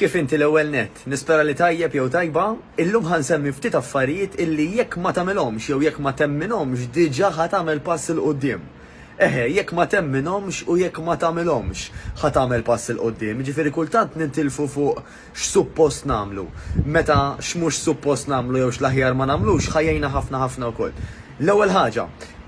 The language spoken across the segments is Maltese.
Kif inti l-ewwel net, nispera li tajjeb jew tajba, illum ħansemmi ftit affarijiet illi jekk ma tagħmilhomx jew jekk ma temminhomx diġà ħatamel pass il qudiem. Jekk ma temminhomx u jekk ma tagħmilhomx ħatamel pass il qudiem. Ġifieri kultant nintilfu fuq x'suppost nagħmlu. Meta x'mhux suppost nagħmlu jew x'l-aħjar ma nagħmlux ħajjejna ħafna wkoll. L-ewwel ħaġa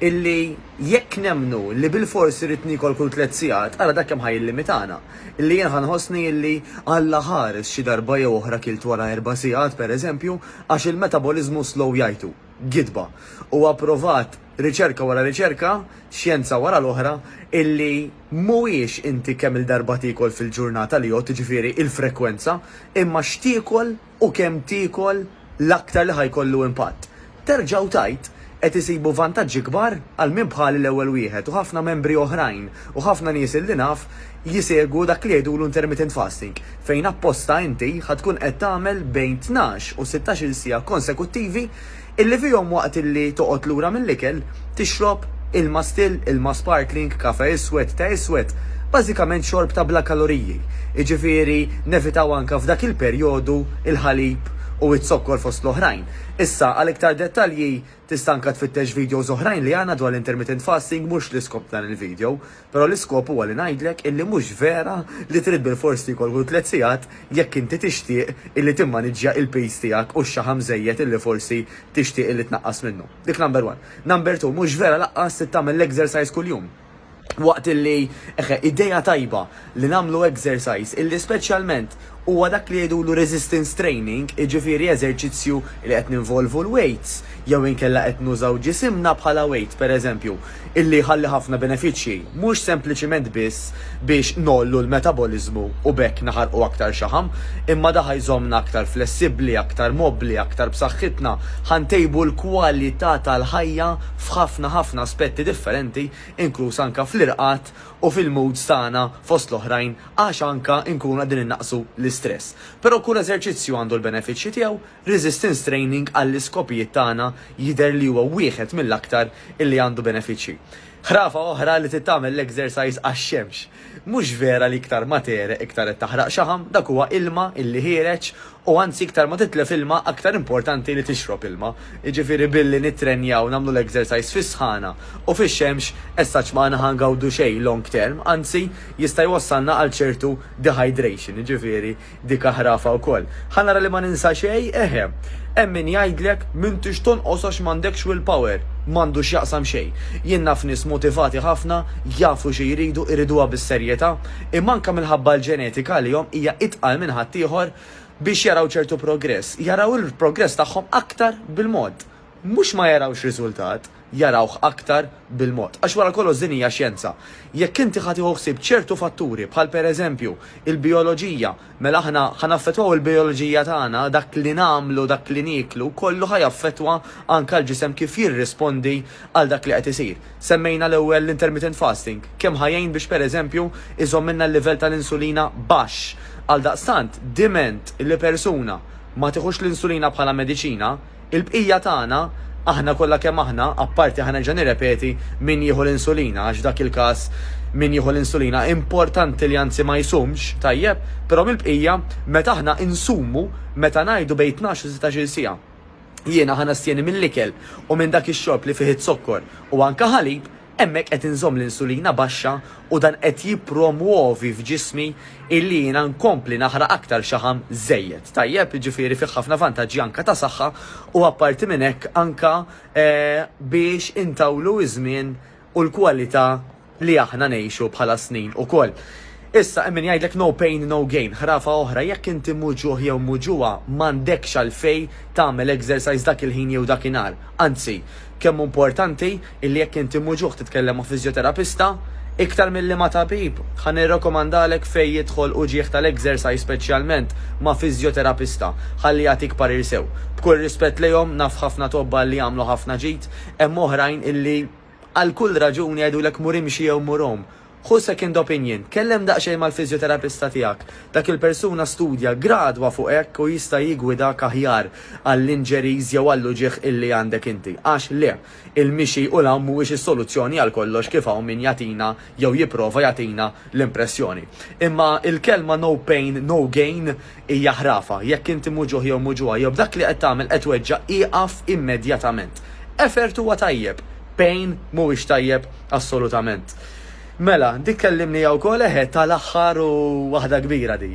illi jekk nemnu li bil-forsi rid nikol kull 3 sigħat, ara dak kemm ħajillimitana. Illi jien ħanħossni illi Alla ħares xi darba jew oħra kilt wara 4 sigħat pereżempju għax il-metabolizmu slow jajtu, gidba. U approvat riċerka wara riċerka, xjenza wara l-oħra, illi mhuwiex inti kemm il-darba tikol fil-ġurnata li jgħod tiġifieri il-frekwenza, imma x'tiekol u kemm tikol l-aktar li ħajkollu impatt. Terġgħu tajt qed isibu vantaġġi kbar għal min bħali l-ewwel wieħed u ħafna membri oħrajn u ħafna nies illi naf jisegwu dak li jgħidulu intermittent fasting fejn apposta inti ħad tkun qed tagħmel bejn 12 u 16 siegħa konsekuttivi illi fihom waqt illi toqgħod lura mill-ikel tixrob ilma still, ilma sparkling, kafe iswed, ta' iswed, bażikament xorb ta' bla kaloriji. Jiġifieri nevitaw anke f'dak il-perjodu il-ħalib u it-sokkor fost l-oħrajn. Issa, għal iktar dettalji tista' anke tfittex videos oħrajn li għandna dwar l-intermittent fasting mhux l-iskop dan il-video, però l-iskop huwa li ngħidlek illi mhux vera li trid bil-forsi jkollu 3 sigħat jekk inti tixtieq illi timmaniġġja il-pace tiegħek u x-xaħam żejjed illi forsi tixtieq illi tnaqqas minnu. Dik number 1. Number 2, mhux vera laqqas tagħmel l-exercise kuljum. Waqt illi ideja tajba li nagħmlu exercise illi speċjalment huwa dak li jgħidulu resistance training, jiġifieri eżerċizzju li qed ninvolvu l-weights, jew inkella qed nużaw ġisimna bħala weight pereżempju, illi ħalli ħafna benefiċċji, mhux sempliċiment biss biex nollu l-metabolizmu u bekk naħarqu aktar xaħam, imma da ħajżomna aktar flessibbli, aktar mobbli, aktar b'saħħitna, ħantejbu l-kwalità tal-ħajja f'ħafna aspetti differenti, inkluż anke fl-irqat u fil-moods tagħna fost l-oħrajn għax anke nkunu qegħdin innaqsu l-istress. Però kull eżerċizzju għandu l-benefiċċji tiegħu, resistance training għall-iskopijiet tagħna jidher li huwa wieħed mill-aktar illi għandu benefiċċji. Ħrafa oħra li titgħamel l-exercise għax-xemx. Mhux vera li iktar ma tereq iktar qed taħraq xaħam, dak huwa ilma illi ħireġ u anzi iktar ma titlef ilma aktar importanti li tixrob ilma. Jiġifieri billi nittrenjaw nagħmlu l-exercise fis-sħana u fix-xemx essaċ ma ħangawdu xejn long term, anzi jista' jwassalna għal ċertu dehydration, jiġifieri dik ħrafa wkoll. Ħanara li ma ninsa xejn, hemm min jgħidlek m'intix tonqos għax m'għandekx willpower, m'għandux jaqsam xejn. Jien naf nies motivati ħafna, jafu xi jridu, iriduha bis-serjetà, imma anke minħabba l-ġenetika għalihom hija itqal minn ħadd ieħor biex jaraw ċertu progress. Jaraw il-progress tagħhom aktar bil-mod. Mhux ma jarawx riżultat, jarawh aktar bil-mod. Għax wara kollox din hija xjenza. Jekk inti ħadd ħsieb ċertu fatturi bħal pereżempju il-bioloġija, mela aħna ħanaffettwaw il-bioloġija tagħna, dak li nagħmlu, dak li niklu, kollu ħajaffettwa anke l-ġisem kif jirrispondi għal dak li qed isir. Semmejna l-ewwel l-intermittent fasting, kemm ħajjin biex pereżempju iżomm minna l-livell tal-insulina baxx. Għal daqstant, diment li persuna ma tieħux l-insulina bħala mediċina, il-bqija tagħna aħna kollha kemm aħna, apparti ħana ġa nirrepeti min jieħu l-insulina, għax dak il-każ min jieħu l-insulina importanti li anzi ma jsumx, tajjeb, però mill-bqija meta aħna insumu meta ngħidu bejn 12 u 16 siegħa. Jiena ħana stjeni mill-ikel u minn dak ix-xorb li fih it-sokkor u anke ħalib, hemmhekk qed inżomm l-insulina baxxa u dan qed jippromuovi f'ġismi illi jiena nkompli naħraq aktar xaħam żejjed. Tajjeb, jiġifieri fih ħafna vantaġġi anke ta' saħħa u apparti minn hekk anke biex intawlu iż-żmien u l-kwalità li aħna ngħixu bħala snin ukoll. Issa min jgħidlek no pain no gain, ħrafa oħra jekk inti muġuħ jew muġuha m'għandekx għalfejn tagħmel exercise dak il-ħin jew dakinhar. Anzi, kemm importanti illi jekk inti muġuħ titkellem ma' fiżjoterapista, iktar milli ma' tabib, ħan nirrakkomandalek fejn jidħol uġieħ tal-exercise speċjalment ma' fiżjoterapista, ħalli jagħtik parir sew. B'kull rispett lejhom naf ħafna tobba li jagħmlu ħafna ġid, hemm oħrajn illi għal kull raġuni jgħidulek mur imxi jew murhom. Ħu second opinion, kellem daqsxejn mal-fizjoterapista tiegħek. Dak il-persuna studja gradwa fuq hekk u jista' jigwidak aħjar għall-injuries jew għall-uġieħ illi għandek inti. Għax le, il-mixi u l mhuwiex is-soluzzjoni għal kollox kif hawn min jagħtina jew jipprova jagħtina l-impressjoni. Imma il-kelma no pain, no gain hija ħrafa. Jekk inti muġuħ jew muġuha jew b'dak li qed tagħmel qed tweġġa' ieqaf immedjatament. Effort huwa tajjeb, pain mhuwiex tajjeb assolutament. Mela, dik kellimni jew kol tal-aħħar u waħda kbira di.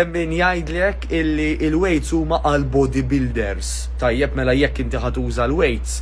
Min jgħidlek illi il-weights huma għal bodybuilders. Tajjeb mela jekk inti ħatuża l-weights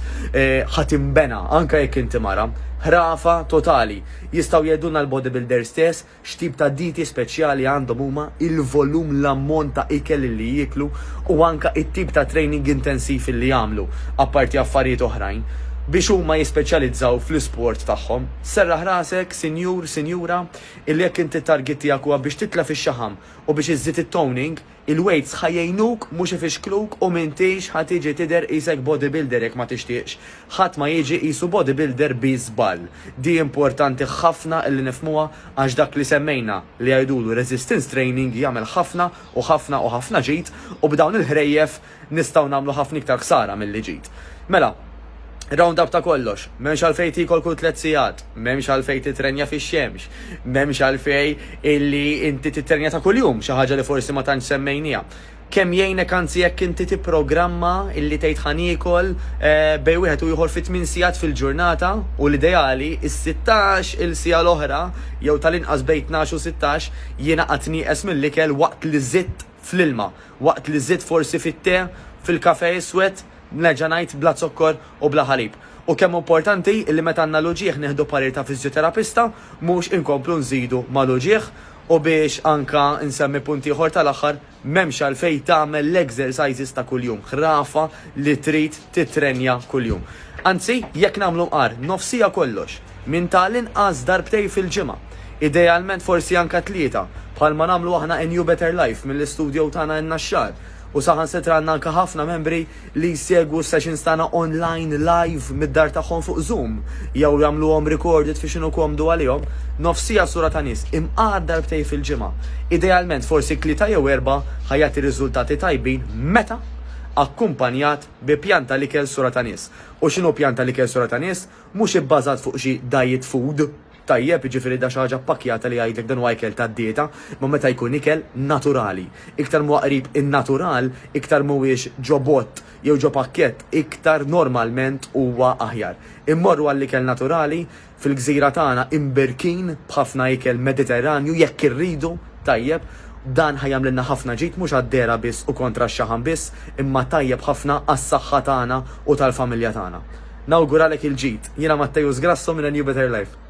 ħatimbena anke jekk inti mara. Ħrafa totali. Jistgħu jgħidulna l-bodybuilders stess x'tip ta' diti speċjali għandhom huma, il-volum l-ammont ta' ikel li jiklu u anke it-tip ta' training intensiv li jagħmlu apparti affarijiet oħrajn biex huma jispeċjalizzaw fl-isport tagħhom. Serraħ rasek, sinjur, sinjura, illi jekk inti target tiegħek huwa biex titla fix-xaħam u biex iżżid it-toning, il-weights ħajjejnuk mhux ifixkluk u m'intix ħatiġi tidher qisek bodybuilder jekk ma tixtieqx. Ħadd ma jiġi qisu bodybuilder bi żball. Di importanti ħafna illi nifhmuha għax dak li semmejna li jgħidulu resistance training jagħmel ħafna u ħafna u ħafna ġid u b'dawn il-ħrejjef nistgħu nagħmlu ħafna iktar ħsara milli ġid. Mela, round up ta' kollox, memx għalfej tikol kull 3 sigħat, memx għalfej titrenja fix-xemx, memx għalfej illi inti titrenja ta' kuljum, xi ħaġa li forsi ma tantx semmejnija. Kemm jgħinek anzi jekk inti tipprogramma illi tgħid ħanikol bej wieħed u ieħor fi 8 sigħat fil-ġurnata u l-ideali is-16 il-sigħa l-oħra jew tal-inqas bejn 12 u 16 jingħaqad nieqes mill-ikel waqt li żitt fl-ilma, waqt li żitt forsi fit-te, fil-kafè iswed, nerġa' ngħid bla zokkor u bla ħalib. U kemm importanti illi meta għandna l-uġieħ nieħdu parir ta' fiżjoterapista mhux inkomplu nżidu mal-uġieħ u biex anka nsemmi punti ieħor tal-aħħar m'hemmx għalfejn tagħmel l-exercises ta' kuljum, ħrafa li trid titrenja kuljum. Anzi, jekk nagħmlu mqar nofsija kollox, minn tal-inqas darbtej fil-ġimgħa. Idealment forsi anka 3, bħalma nagħmlu aħna A New Better Life mill-istudju tagħna n-naxxar. U saħan setra għandna anke ħafna membri li jsegwu sessions tagħna online live mid-dar tagħhom fuq Zoom jew jagħmluhom recorded fi x'inhu komdu għalihom nofsija sura ta' nies imqagħad darbtej fil-ġimgħa. Idealment forsi 3 jew 4 ħajjati riżultati tajbin meta akkumpanjat bi pjanta li kell sura ta' nies. U x'inhu pjanta li kell sura ta' nies mhux ibbażat fuq xi diet food. Tajjeb, ġifiri da xaġa pakjata li għajdlek dan ikel ta' dieta, ma meta jkun ikel naturali. Iktar mu qrib in-natural, iktar mhuwiex ġobot jew ġo pakkett, iktar normalment huwa aħjar. Immorru għall-ikel naturali fil-gżira tagħna imbirkin b'ħafna ikel mediterranju jekk irridu, tajjeb, dan ħajamlilna ħafna ġid mhux għad-dera biss u kontra x-xaħam biss, imma tajjeb ħafna għas-saħħa tagħna u tal-familja tagħna. Nawguralek il-ġid. Jiena Mattejus Grasso minn A New Better Life.